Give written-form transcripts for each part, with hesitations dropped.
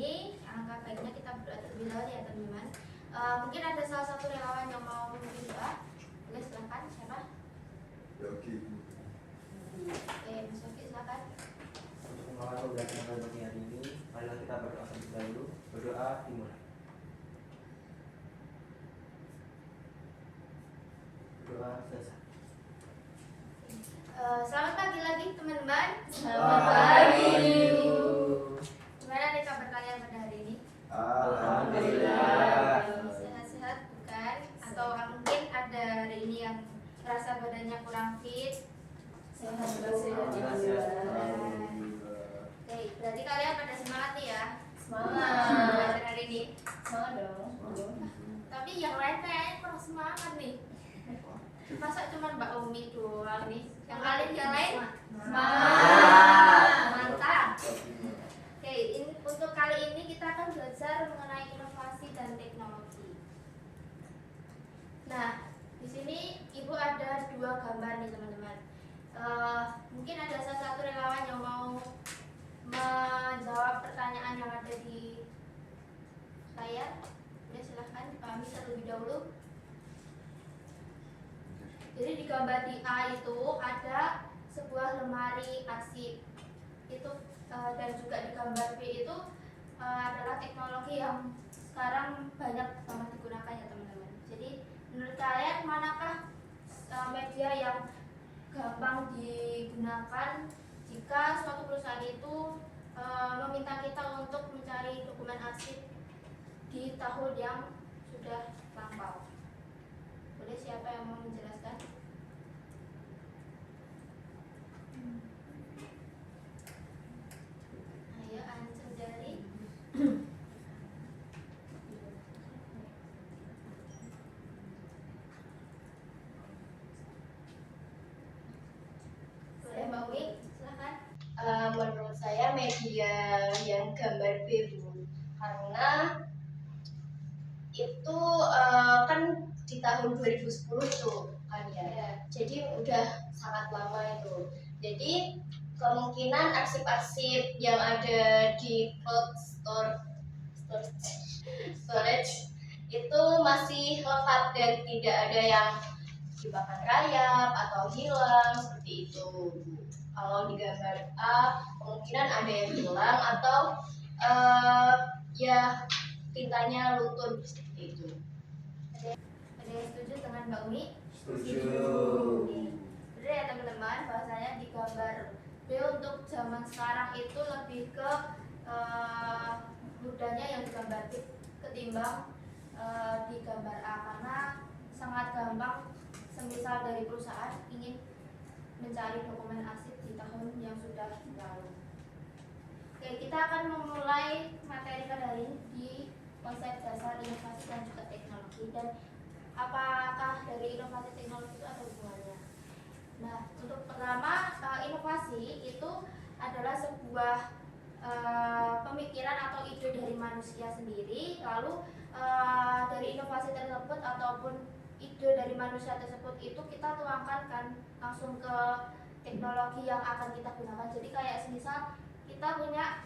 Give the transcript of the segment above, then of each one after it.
ini, angka baiknya kita berdoa terlebih dahulu ya teman-teman. Mungkin ada salah satu relawan yang mau memimpin doa. Boleh silakan, siapa? Yogi. Oke, Mas Yogi silakan. Untuk mengawal program tanggal pagi hari ini, marilah kita berdoa terlebih dahulu. Berdoa dimulai. Berdoa selesai. Selamat pagi lagi teman-teman. Selamat pagi. Gimana nih kabar kalian pada hari ini? Alhamdulillah. Sehat-sehat bukan? Atau mungkin ada hari ini yang merasa badannya kurang fit? Oke, berarti kalian pada semangat nih ya? Belajar hari ini. Semangat dong. Tapi yang lain kayaknya kurang semangat nih. Masa cuma Mbak Umi doang nih? Yang lain Semangat. mantap. Oke, untuk kali ini kita akan belajar mengenai inovasi dan teknologi. Nah, di sini Ibu ada dua gambar nih teman-teman. Mungkin ada salah satu relawan yang mau menjawab pertanyaan yang ada di layar. Udah silahkan kami terlebih dahulu. Jadi di gambar di A itu ada sebuah lemari arsip itu dan juga di gambar B itu adalah teknologi yang sekarang banyak banget digunakan ya teman-teman. Jadi menurut kalian manakah media yang gampang digunakan jika suatu perusahaan itu meminta kita untuk mencari dokumen arsip di tahun yang sudah lampau? Boleh siapa yang mau menjelaskan? Ayo ancam jari. Boleh Mbak Wi, silakan. Menurut saya media yang gambar B, Bu, karena itu kan di tahun 2010 itu kan ya. Jadi udah sangat lama itu. Jadi kemungkinan arsip-arsip yang ada di cloud storage itu masih lengkap dan tidak ada yang dimakan rayap atau hilang seperti itu. Kalau di gambar A kemungkinan ada yang hilang atau ya tintanya luntur seperti itu. Ada yang setuju dengan Mbak Umi? Setuju. Benar ya teman-teman, bahasanya di gambar B untuk zaman sekarang itu lebih ke mudahnya yang di gambar B ketimbang di gambar A, karena sangat gampang semisal dari perusahaan ingin mencari dokumen arsip di tahun yang sudah lalu. Oke, kita akan memulai materi pada hari ini di konsep dasar inovasi dan juga teknologi, dan apakah dari inovasi teknologi itu ada hubungannya. Nah, untuk pertama, inovasi itu adalah sebuah pemikiran atau ide dari manusia sendiri, lalu dari inovasi tersebut ataupun ide dari manusia tersebut itu kita tuangkan kan langsung ke teknologi yang akan kita gunakan. Jadi kayak semisal kita punya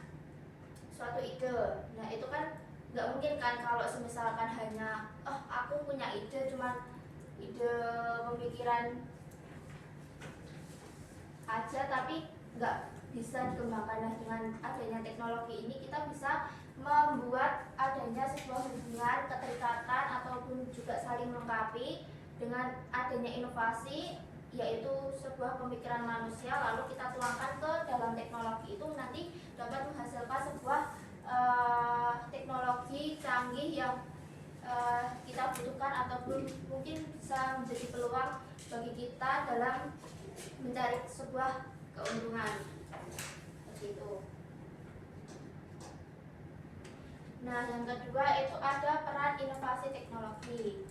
suatu ide, nah itu kan nggak mungkin kan kalau semisalkan hanya aku punya ide, cuma ide pemikiran aja tapi nggak bisa dikembangkan. Nah, dengan adanya teknologi ini kita bisa membuat adanya sebuah hubungan keterikatan ataupun juga saling melengkapi dengan adanya inovasi, yaitu sebuah pemikiran manusia lalu kita tuangkan ke dalam teknologi, itu nanti dapat menghasilkan sebuah teknologi canggih yang kita butuhkan ataupun mungkin bisa menjadi peluang bagi kita dalam mencari sebuah keuntungan seperti itu. Nah, yang kedua itu ada peran inovasi teknologi.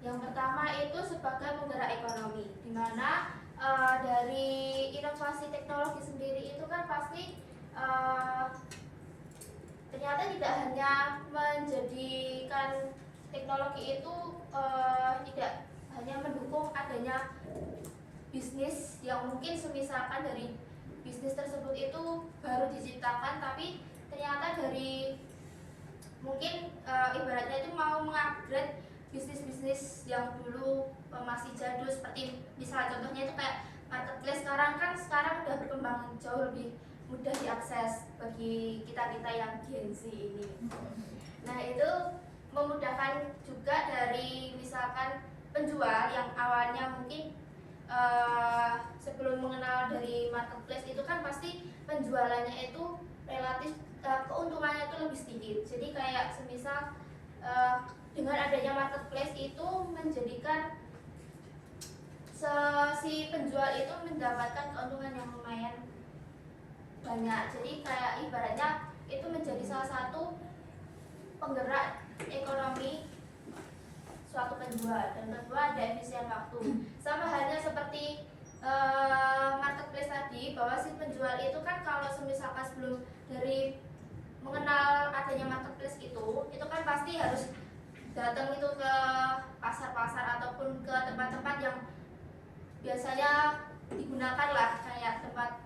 Yang pertama itu sebagai penggerak ekonomi, di mana dari inovasi teknologi sendiri itu kan pasti ternyata tidak hanya menjadikan teknologi itu tidak hanya mendukung adanya bisnis yang mungkin semisalkan dari bisnis tersebut itu baru diciptakan, tapi ternyata dari mungkin ibaratnya itu mau mengupgrade bisnis-bisnis yang dulu masih jadul, seperti misalnya contohnya itu kayak marketplace sekarang udah berkembang jauh lebih mudah diakses bagi kita yang Gen Z ini. Nah, itu memudahkan juga dari misalkan penjual yang awalnya mungkin sebelum mengenal dari marketplace itu kan pasti penjualannya itu relatif keuntungannya itu lebih sedikit. Jadi kayak semisal dengan adanya marketplace itu menjadikan si penjual itu mendapatkan keuntungan yang lumayan banyak. Jadi kayak ibaratnya itu menjadi salah satu penggerak ekonomi suatu penjual. Dan kedua ada efisien waktu. Sama halnya seperti marketplace tadi, bahwa si penjual itu kan kalau misalkan sebelum dari mengenal adanya marketplace itu kan pasti harus datang itu ke pasar-pasar ataupun ke tempat-tempat yang biasanya digunakan lah, kayak tempat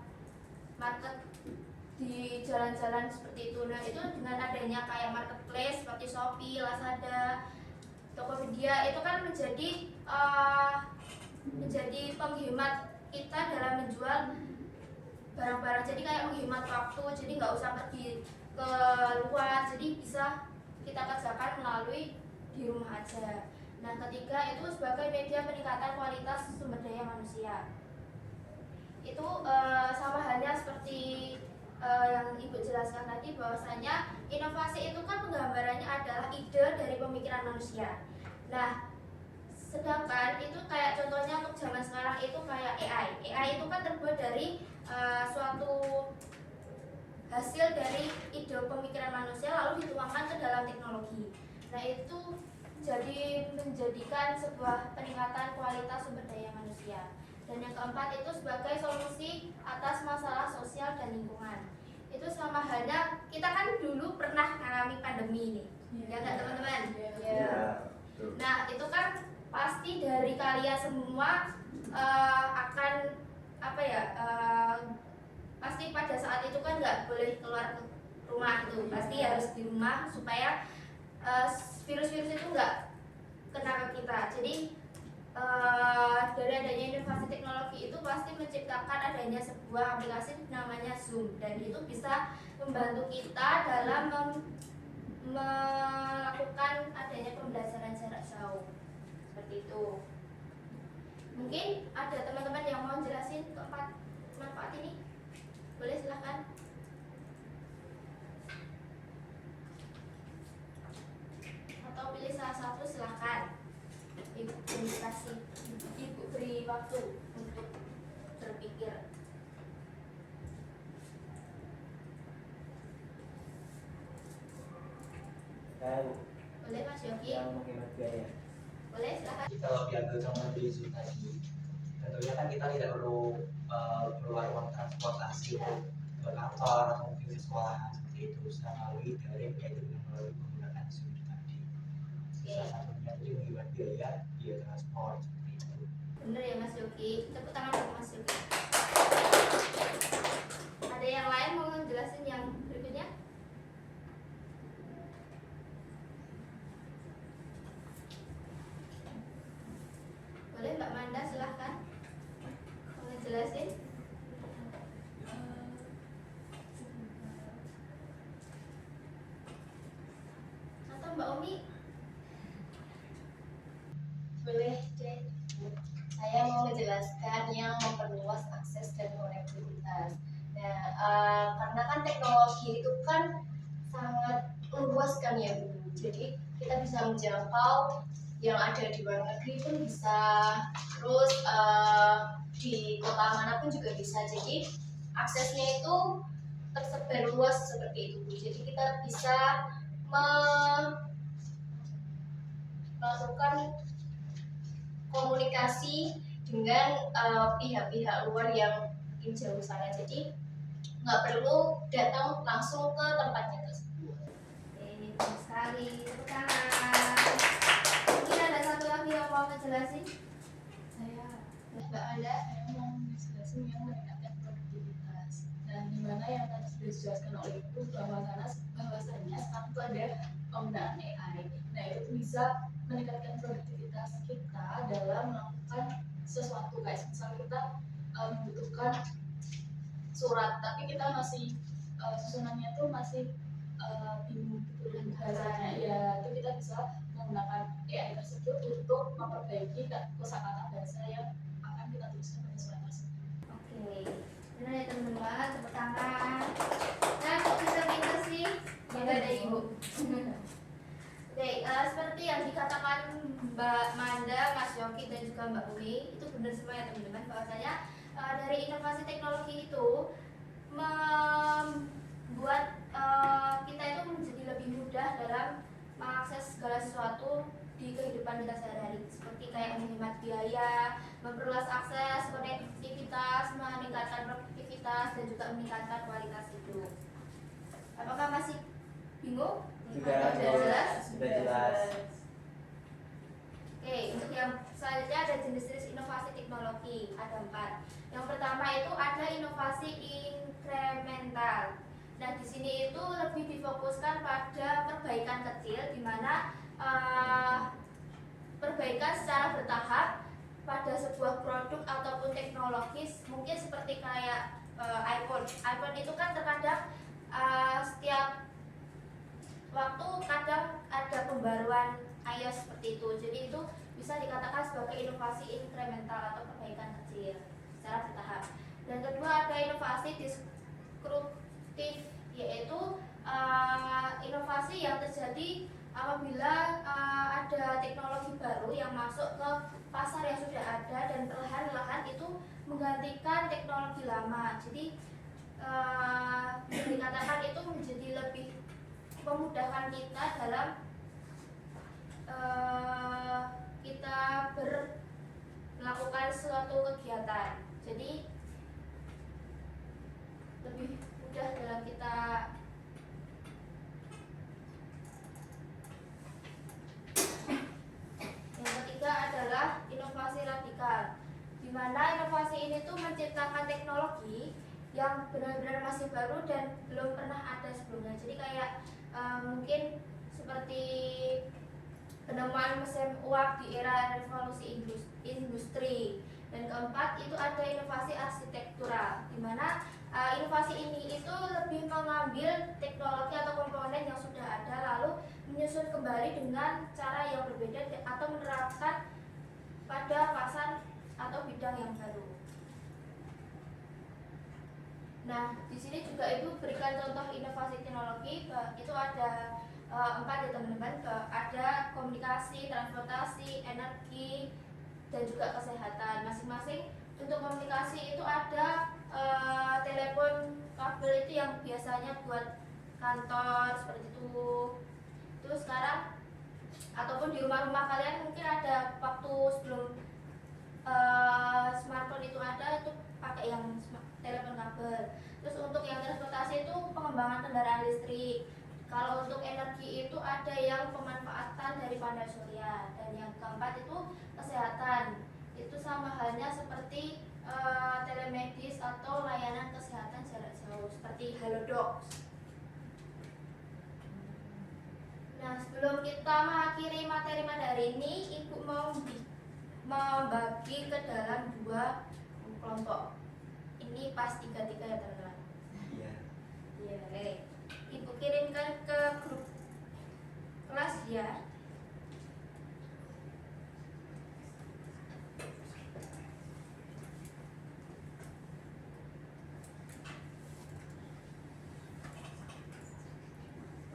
market di jalan-jalan seperti itu. Nah, itu dengan adanya kayak marketplace seperti Shopee, Lazada, Tokopedia itu kan menjadi penghemat kita dalam menjual barang-barang. Jadi kayak menghemat waktu, jadi nggak usah pergi ke luar, jadi bisa kita kerjakan melalui di rumah aja. Nah, ketiga itu sebagai media peningkatan kualitas sumber daya manusia. Itu sama halnya seperti yang Ibu jelaskan tadi, bahwasanya inovasi itu kan penggambarannya adalah ide dari pemikiran manusia. Nah, sedangkan itu kayak contohnya untuk zaman sekarang itu kayak AI. AI itu kan terbuat dari suatu hasil dari ide pemikiran manusia lalu dituangkan ke dalam teknologi. Nah, itu jadi menjadikan sebuah peningkatan kualitas sumber daya manusia. Dan yang keempat itu sebagai solusi atas masalah sosial dan lingkungan. Itu sama halnya kita kan dulu pernah mengalami pandemi ini, ya nggak teman-teman? Iya. Betul. Nah, itu kan pasti dari kalian semua akan apa ya? Pasti pada saat itu kan nggak boleh keluar rumah, itu pasti harus di rumah supaya virus-virus itu nggak kena ke kita. Jadi dari adanya inovasi teknologi itu pasti menciptakan adanya sebuah aplikasi namanya Zoom, dan itu bisa membantu kita dalam melakukan adanya pembelajaran jarak jauh seperti itu. Mungkin ada teman-teman yang mau jelasin keempat manfaat ini, boleh silahkan. Atau pilih salah satu, silahkan. Ibu beri waktu untuk berpikir. Dan Boleh Mas Yogi? yang menghemat biaya. Boleh, silahkan. Jadi kalau diambil contoh di Zoom tadi, tentunya kan kita tidak perlu keluar uang transportasi untuk ke kantor atau mungkin ke sekolah seperti itu, bisa melalui daring, yaitu dengan melalui menggunakan Zoom tadi. Salah satunya itu menghemat biaya transport seperti itu. Bener ya Mas Yogi, tepuk tangan untuk Mas Yogi. Ada yang lain mau ngejelasin yang berikutnya? Boleh Mbak Manda, silahkan mau ngejelasin. Atau Mbak Umi? Boleh deh. Saya mau menjelaskan yang memperluas akses dan konektivitas. Nah, karena kan teknologi itu kan sangat luas kan ya Bu. Jadi kita bisa menjangkau yang ada di luar negeri pun bisa, terus di kota manapun juga bisa. Jadi aksesnya itu tersebar luas seperti itu Bu. Jadi kita bisa melakukan komunikasi dengan pihak-pihak luar yang mungkin jauh sana. Jadi nggak perlu datang langsung ke tempatnya tersebut. Ini bagus sekali, tepuk tangan. Mungkin ada satu lagi yang mau ngejelasin? Saya mau menjelaskan yang meningkatkan produktivitas, dan dimana yang tadi sudah dijelaskan oleh Ibu bahwasanya sekarang tuh ada penggunaan AI. Nah itu bisa meningkatkan produktivitas kita dalam melakukan sesuatu, guys. Misal kita membutuhkan surat tapi kita masih susunannya tuh masih bingung gitu dengan bahasanya, ya itu kita bisa menggunakan AI tersebut untuk memperbaiki kosakata bahasa yang akan kita tuliskan pada surat tersebut. Oke, benar ya teman-teman, tepuk tangan. Nah, kok bisa pintar sih? Bangga ada ibu. Oke, seperti yang dikatakan Mbak Manda, Mas Yoki, dan juga Mbak Umi, itu benar semua ya teman-teman, bahwasanya dari inovasi teknologi itu membuat kita itu menjadi lebih mudah dalam mengakses segala sesuatu di kehidupan kita sehari-hari, seperti kayak menghemat biaya, memperluas akses, konektivitas, meningkatkan produktivitas, dan juga meningkatkan kualitas hidup. Apakah masih bingung? Sudah jelas? Sudah jelas. Oke, untuk yang selanjutnya ada jenis-jenis inovasi teknologi, ada 4. Yang pertama itu ada inovasi inkremental. Nah, di sini itu lebih difokuskan pada perbaikan kecil, di mana perbaikan secara bertahap pada sebuah produk ataupun teknologis, mungkin seperti kayak iPhone. iPhone itu kan terkadang setiap waktu kadang ada pembaruan iOS seperti itu. Jadi itu bisa dikatakan sebagai inovasi inkremental atau perbaikan kecil secara bertahap. Dan kedua ada inovasi disruptif, yaitu inovasi yang terjadi apabila ada teknologi baru yang masuk ke pasar yang sudah ada dan perlahan-lahan itu menggantikan teknologi lama. Jadi bisa dikatakan itu menjadi lebih memudahkan kita dalam kita melakukan suatu kegiatan. Jadi lebih mudah dalam kita yang ketiga adalah inovasi radikal, di mana inovasi ini tuh menciptakan teknologi yang benar-benar masih baru dan belum pernah ada sebelumnya. Jadi kayak mungkin seperti penemuan mesin uap di era revolusi industri. Dan keempat itu ada inovasi arsitektural, di mana inovasi ini itu lebih mengambil teknologi atau komponen yang sudah ada lalu menyusun kembali dengan cara yang berbeda atau menerapkan pada pasar atau bidang yang baru. Nah, di sini juga Ibu berikan contoh inovasi teknologi, itu ada 4 ya teman-teman, ada komunikasi, transportasi, energi, dan juga kesehatan. Masing-masing untuk komunikasi itu ada telepon kabel itu yang biasanya buat kantor seperti itu. Terus sekarang ataupun di rumah-rumah kalian mungkin ada waktu sebelum smartphone itu ada, itu pakai yang telepon kabel. Terus untuk yang transportasi itu pengembangan kendaraan listrik. Kalau untuk energi itu ada yang pemanfaatan dari panel surya. Dan yang keempat itu kesehatan. Itu sama halnya seperti telemedis atau layanan kesehatan jarak jauh seperti Halodoc. Nah, sebelum kita mengakhiri materi pada hari ini, Ibu mau membagi ke dalam 2 kelompok. Ini pas 3-3 ya teman-teman. Iya. Iya, oke. Ibu kirimkan ke grup kelas ya.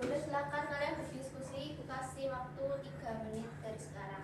Boleh silakan kalian berdiskusi, Ibu kasih waktu 3 menit dari sekarang.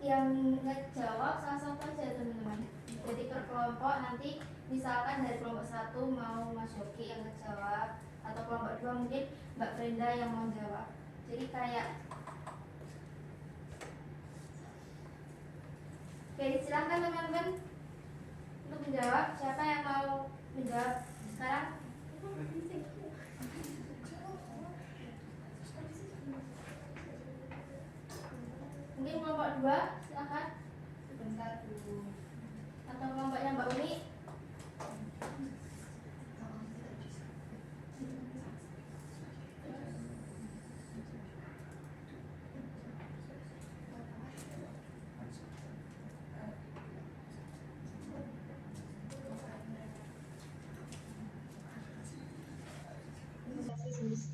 yang ngejawab salah satu aja teman-teman. Jadi per kelompok nanti misalkan dari kelompok 1 mau Mas Yogi yang ngejawab, atau kelompok 2 mungkin Mbak Brenda yang mau jawab. Jadi kayak oke, silahkan teman-teman untuk menjawab. Siapa yang mau menjawab sekarang? Mungkin kelompok 2, silahkan. Sebentar dulu. Atau kelompoknya Mbak Umi?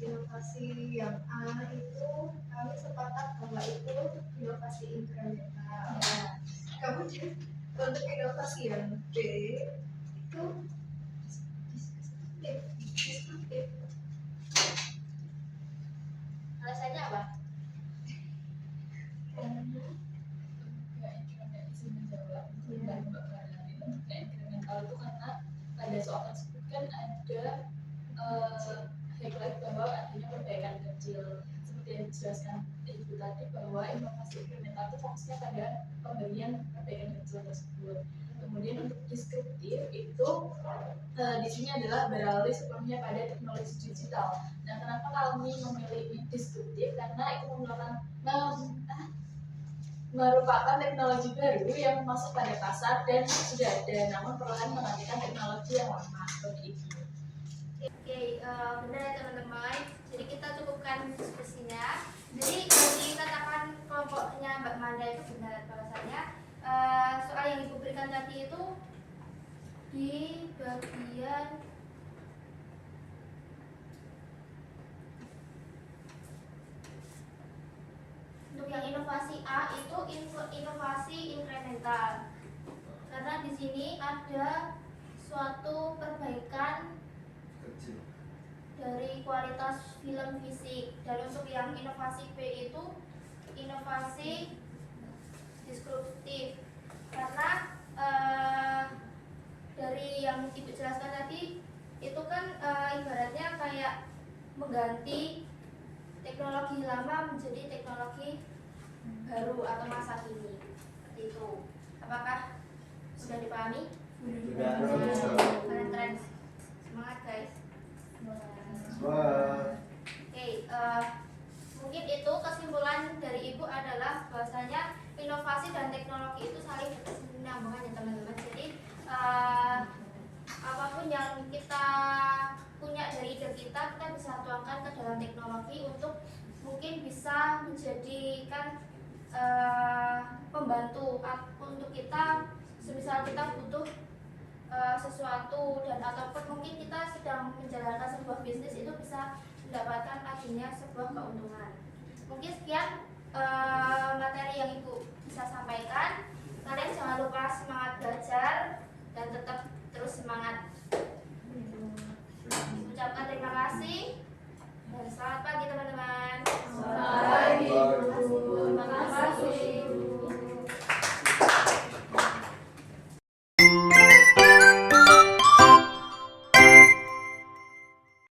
Inovasi yang A itu kami sepakat bahwa itu inovasi inkremental. Kemudian untuk inovasi yang B itu disruptif. Alasannya apa? Karena izin menjawab dan Mbak Farhan untuk inkremental itu karena pada soal tersebut kan ada highlight bahwa adanya perbaikan kecil seperti yang dijelaskan Ibu tadi, bahwa inovasi inkremental itu fokusnya pada pemberian perbaikan kecil tersebut. Kemudian untuk deskriptif itu di sini adalah beralih sepenuhnya pada teknologi digital. Nah, kenapa kami memilih deskriptif? Karena itu merupakan teknologi baru yang masuk pada pasar dan sudah ada, namun perlahan menggantikan teknologi yang lama seperti itu. Oke, benar ya teman-teman. Jadi kita cukupkan diskusinya. Jadi yang dikatakan kelompoknya Mbak Manda itu benar bahwasanya soal yang Ibu berikan tadi itu di bagian untuk yang inovasi A itu inovasi inkremental. Karena di sini ada suatu perbaikan Kecil. dari kualitas film fisik. Dan untuk yang inovasi B itu inovasi deskriptif, karena dari yang Ibu jelaskan tadi itu kan ibaratnya kayak mengganti teknologi lama menjadi teknologi baru atau masa kini. Seperti itu. Apakah sudah dipahami? Sudah. Keren-keren. Semangat guys. Wah. Oke, mungkin itu kesimpulan dari Ibu adalah bahwasanya inovasi dan teknologi itu saling berkesinambungan ya teman-teman. Jadi apapun yang kita punya dari ide kita bisa tuangkan ke dalam teknologi untuk mungkin bisa menjadikan pembantu untuk kita. Semisal kita butuh sesuatu dan ataupun mungkin kita sedang menjalankan sebuah bisnis, itu bisa mendapatkan akhirnya sebuah keuntungan. Mungkin sekian materi yang Ibu bisa sampaikan. Kalian jangan lupa semangat belajar dan tetap terus semangat. Ucapkan terima kasih dan selamat pagi teman-teman.